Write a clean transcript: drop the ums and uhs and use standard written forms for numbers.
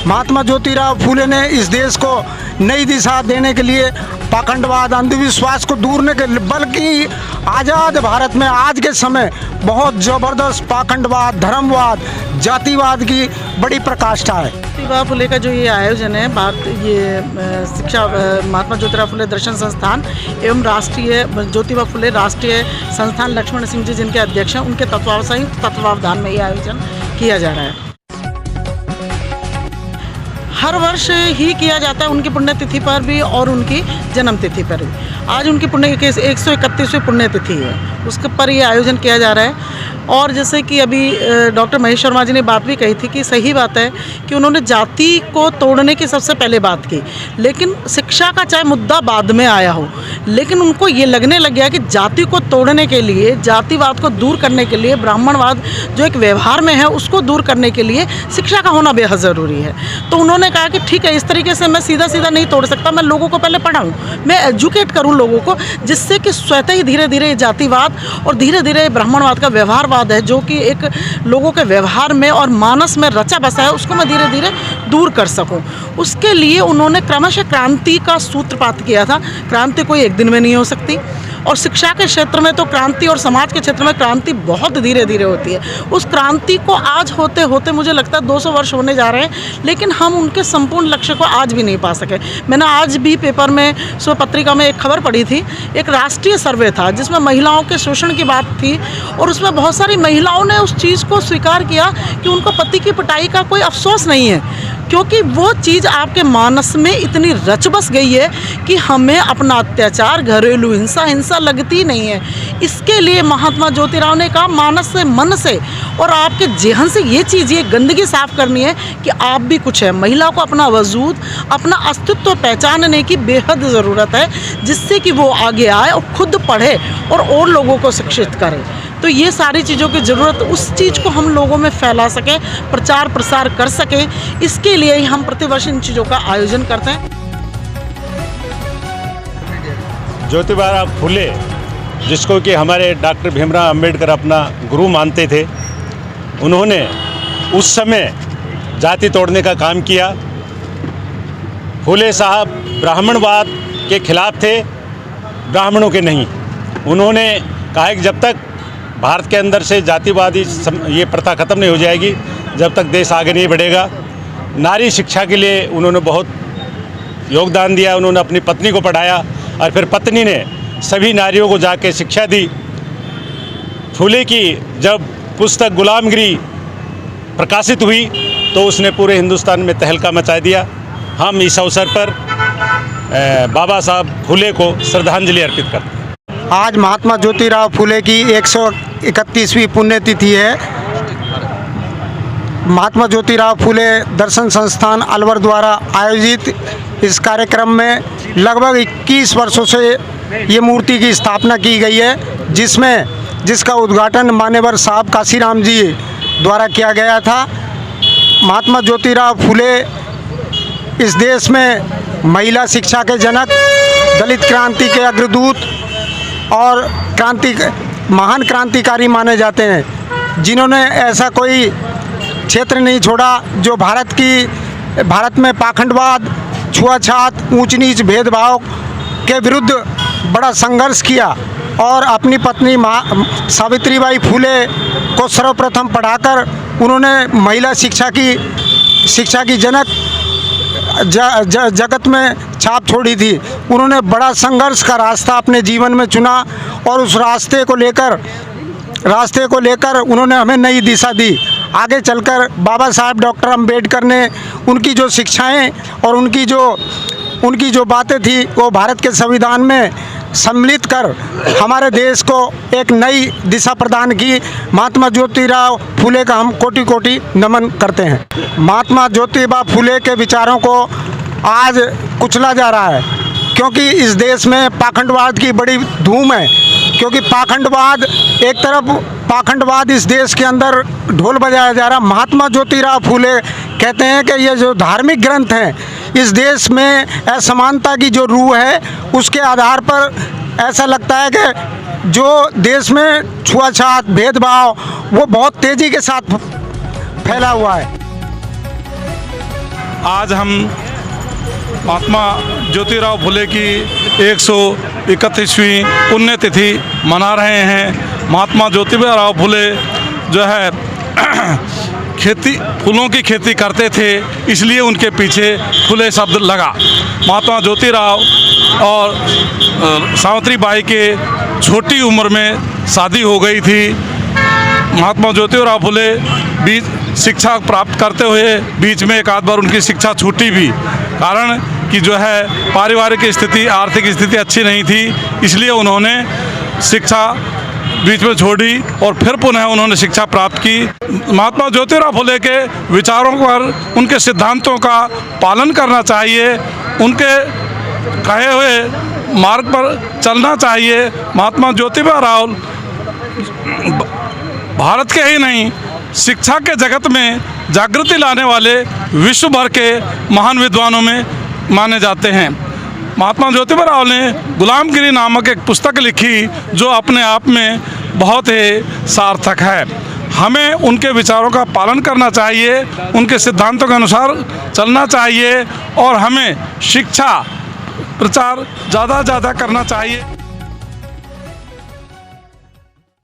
महात्मा ज्योतिराव फूले ने इस देश को नई दिशा देने के लिए पाखंडवाद, अंधविश्वास को दूर के बल्कि आज़ाद भारत में आज के समय बहुत ज़बरदस्त पाखंडवाद, धर्मवाद, जातिवाद की बड़ी प्रकाष्ठा है। ज्योतिबा फुले का जो ये आयोजन है, शिक्षा महात्मा ज्योतिराव फुले दर्शन संस्थान एवं राष्ट्रीय ज्योतिबा फुले राष्ट्रीय संस्थान लक्ष्मण सिंह जी जिनके अध्यक्ष हैं, उनके तत्वावधान में ये आयोजन किया जा रहा है। हर वर्ष ही किया जाता है, उनकी पुण्यतिथि पर भी और उनकी जन्मतिथि पर भी। आज उनकी 131वीं पुण्यतिथि है, उसके पर ये आयोजन किया जा रहा है। और जैसे कि अभी डॉक्टर महेश शर्मा जी ने बात भी कही थी कि सही बात है कि उन्होंने जाति को तोड़ने की सबसे पहले बात की, लेकिन शिक्षा का चाहे मुद्दा बाद में आया हो, लेकिन उनको ये लगने लग गया कि जाति को तोड़ने के लिए, जातिवाद को दूर करने के लिए, ब्राह्मणवाद जो एक व्यवहार में है उसको दूर करने के लिए शिक्षा का होना बेहद ज़रूरी है। तो उन्होंने कहा कि ठीक है, इस तरीके से मैं सीधा सीधा नहीं तोड़ सकता, मैं लोगों को पहले पढ़ाऊँ, मैं एजुकेट करूँ लोगों को, जिससे कि स्वतः ही धीरे धीरे जातिवाद और धीरे धीरे ब्राह्मणवाद का व्यवहारवाद है जो कि एक लोगों के व्यवहार में और मानस में रचा बसा है, उसको मैं धीरे धीरे दूर कर सकूं। उसके लिए उन्होंने क्रमशः क्रांति का सूत्रपात किया था। क्रांति कोई एक दिन में नहीं हो सकती, और शिक्षा के क्षेत्र में तो क्रांति और समाज के क्षेत्र में क्रांति बहुत धीरे धीरे होती है। उस क्रांति को आज होते होते मुझे लगता है 200 वर्ष होने जा रहे हैं, लेकिन हम उनके संपूर्ण लक्ष्य को आज भी नहीं पा सके। मैंने आज भी पेपर में, सुबह पत्रिका में एक खबर पढ़ी थी, एक राष्ट्रीय सर्वे था जिसमें महिलाओं के शोषण की बात थी, और उसमें बहुत सारी महिलाओं ने उस चीज़ को स्वीकार किया कि उनको पति की पिटाई का कोई अफसोस नहीं है, क्योंकि वो चीज़ आपके मानस में इतनी रच बस गई है कि हमें अपना अत्याचार, घरेलू हिंसा लगती नहीं है। इसके लिए महात्मा ज्योतिराव ने कहा मानस से, मन से और आपके जेहन से ये गंदगी साफ करनी है कि आप भी कुछ है। महिला को अपना वजूद, अपना अस्तित्व पहचानने की बेहद ज़रूरत है, जिससे कि वो आगे आए और खुद पढ़े और लोगों को शिक्षित करे। तो ये सारी चीज़ों की ज़रूरत, उस चीज़ को हम लोगों में फैला सकें, प्रचार प्रसार कर सकें, इसके लिए ही हम प्रतिवर्ष इन चीज़ों का आयोजन करते हैं। ज्योतिबा फुले, जिसको कि हमारे डॉक्टर भीमराव अंबेडकर अपना गुरु मानते थे, उन्होंने उस समय जाति तोड़ने का काम किया। फुले साहब ब्राह्मणवाद के खिलाफ थे, ब्राह्मणों के नहीं। उन्होंने कहा कि जब तक भारत के अंदर से जातिवादी ये प्रथा ख़त्म नहीं हो जाएगी, जब तक देश आगे नहीं बढ़ेगा। नारी शिक्षा के लिए उन्होंने बहुत योगदान दिया। उन्होंने अपनी पत्नी को पढ़ाया और फिर पत्नी ने सभी नारियों को जाके शिक्षा दी। फुले की जब पुस्तक गुलामगिरी प्रकाशित हुई तो उसने पूरे हिंदुस्तान में तहलका मचा दिया। हम इस अवसर पर बाबा साहब फुले को श्रद्धांजलि अर्पित करते हैं। आज महात्मा ज्योतिराव फुले की 131वीं पुण्यतिथि है। महात्मा ज्योतिराव फुले दर्शन संस्थान अलवर द्वारा आयोजित इस कार्यक्रम में लगभग 21 वर्षों से ये मूर्ति की स्थापना की गई है, जिसका उद्घाटन मान्यवर साहब काशीराम जी द्वारा किया गया था। महात्मा ज्योतिराव फुले इस देश में महिला शिक्षा के जनक, दलित क्रांति के अग्रदूत और महान क्रांतिकारी माने जाते हैं, जिन्होंने ऐसा कोई क्षेत्र नहीं छोड़ा जो भारत में पाखंडवाद, छुआछात, ऊंच नीच, भेदभाव के विरुद्ध बड़ा संघर्ष किया और अपनी पत्नी सावित्रीबाई फुले को सर्वप्रथम पढ़ाकर उन्होंने महिला शिक्षा की जनक जगत में छाप छोड़ी थी। उन्होंने बड़ा संघर्ष का रास्ता अपने जीवन में चुना और उस रास्ते को लेकर उन्होंने हमें नई दिशा दी। आगे चलकर बाबा साहब डॉक्टर अंबेडकर ने उनकी जो शिक्षाएं और उनकी जो बातें थी वो भारत के संविधान में सम्मिलित कर हमारे देश को एक नई दिशा प्रदान की। महात्मा ज्योतिराव फुले का हम कोटि कोटि नमन करते हैं। महात्मा ज्योतिबा फुले के विचारों को आज कुचला जा रहा है, क्योंकि इस देश में पाखंडवाद की बड़ी धूम है। क्योंकि पाखंडवाद इस देश के अंदर ढोल बजाया जा रहा। महात्मा ज्योतिराव फुले कहते हैं कि ये जो धार्मिक ग्रंथ हैं, इस देश में असमानता की जो रूह है उसके आधार पर ऐसा लगता है कि जो देश में छुआछात, भेदभाव वो बहुत तेज़ी के साथ फैला हुआ है। आज हम महात्मा ज्योतिराव फुले की 131वीं पुण्यतिथि मना रहे हैं। महात्मा ज्योतिराव फुले जो है फूलों की खेती करते थे, इसलिए उनके पीछे फुले शब्द लगा। महात्मा ज्योतिराव और सावित्री बाई के छोटी उम्र में शादी हो गई थी। महात्मा ज्योतिराव फुले बीच शिक्षा प्राप्त करते हुए बीच में एक आध बार उनकी शिक्षा छूटी भी, कारण कि जो है पारिवारिक स्थिति, आर्थिक स्थिति अच्छी नहीं थी, इसलिए उन्होंने शिक्षा बीच में छोड़ी और फिर पुनः उन्होंने शिक्षा प्राप्त की। महात्मा ज्योतिराव फुले के विचारों पर, उनके सिद्धांतों का पालन करना चाहिए, उनके कहे हुए मार्ग पर चलना चाहिए। महात्मा ज्योतिराव भारत के ही नहीं, शिक्षा के जगत में जागृति लाने वाले विश्व भर के महान विद्वानों में माने जाते हैं। महात्मा ज्योतिराव ने गुलामगिरी नामक एक पुस्तक लिखी जो अपने आप में बहुत ही सार्थक है। हमें उनके विचारों का पालन करना चाहिए, उनके सिद्धांतों के अनुसार चलना चाहिए और हमें शिक्षा प्रचार ज़्यादा करना चाहिए।